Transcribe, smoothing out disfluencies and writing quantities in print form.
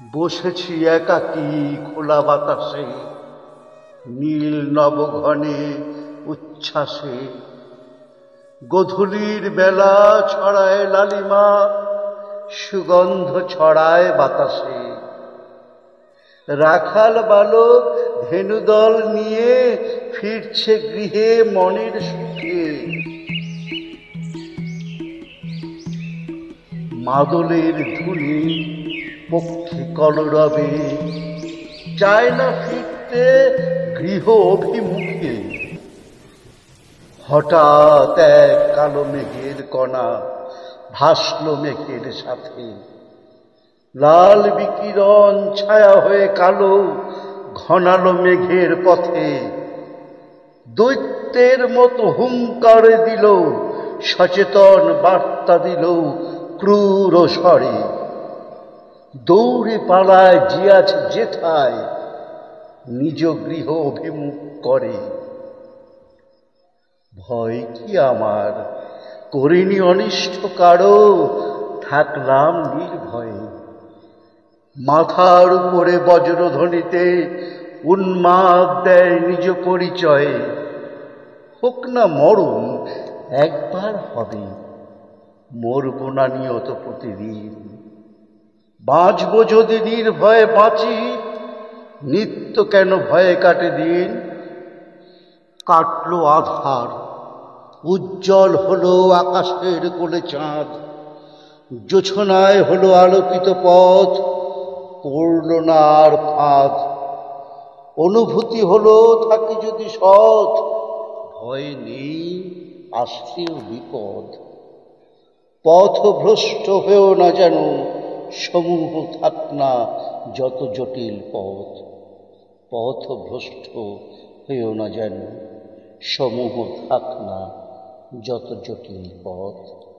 বসেছি একাকী খোলা বাতাসে, নীল নবঘনে উচ্ছ্বাসে। গধূলির বেলা ছড়ায় লালিমা, সুগন্ধ ছড়ায় বাতাসে। রাখাল বালক ধেনুদল নিয়ে ফিরছে গৃহে মনের সুখে। মাদলের ধুনি পক্ষী কলরবে, চায় না ফিরতে গৃহ অভিমুখে। হঠাৎ এক কালো মেঘের কণা ভাসল মেঘের সাথে। লাল বিকিরণ ছায়া হয়ে কালো ঘনালো মেঘের পথে। দৈত্যের মতো হুঙ্কার দিল, সচেতন বার্তা দিল ক্রূর স্বরে। দৌড়ে পালায় জিয়াছ যেথায়, নিজ গৃহ অভিমুখ করে। ভয় কি আমার, করিনি অনিষ্ট কারো, থাকলাম নির্ভয়ে। মাথার উপরে বজ্রধ্বনিতে উন্মাদ দেয় নিজ পরিচয়ে। হোক না মরণ, একবার হবে, মরব না নিয়ত প্রতিদিন। বাঁচব যদি নির্ভয়ে বাঁচি, নিত্য কেন ভয়ে কাটে দিন। কাটলো আধার, উজ্জ্বল হলো আকাশের কোলে চাঁদ। জোছনায় হলো আলোকিত পথ, পড়ল না আর ফাঁদ। অনুভূতি হলো থাকি যদি সৎ, ভয় নেই আসছেও বিপদ। পথভ্রষ্ট হয়েও না যেন, সমূহ থাক না যত জটিল পথ। পথভ্রষ্ট হয়েও না যেন, সমূহ থাক না যত জটিল পথ।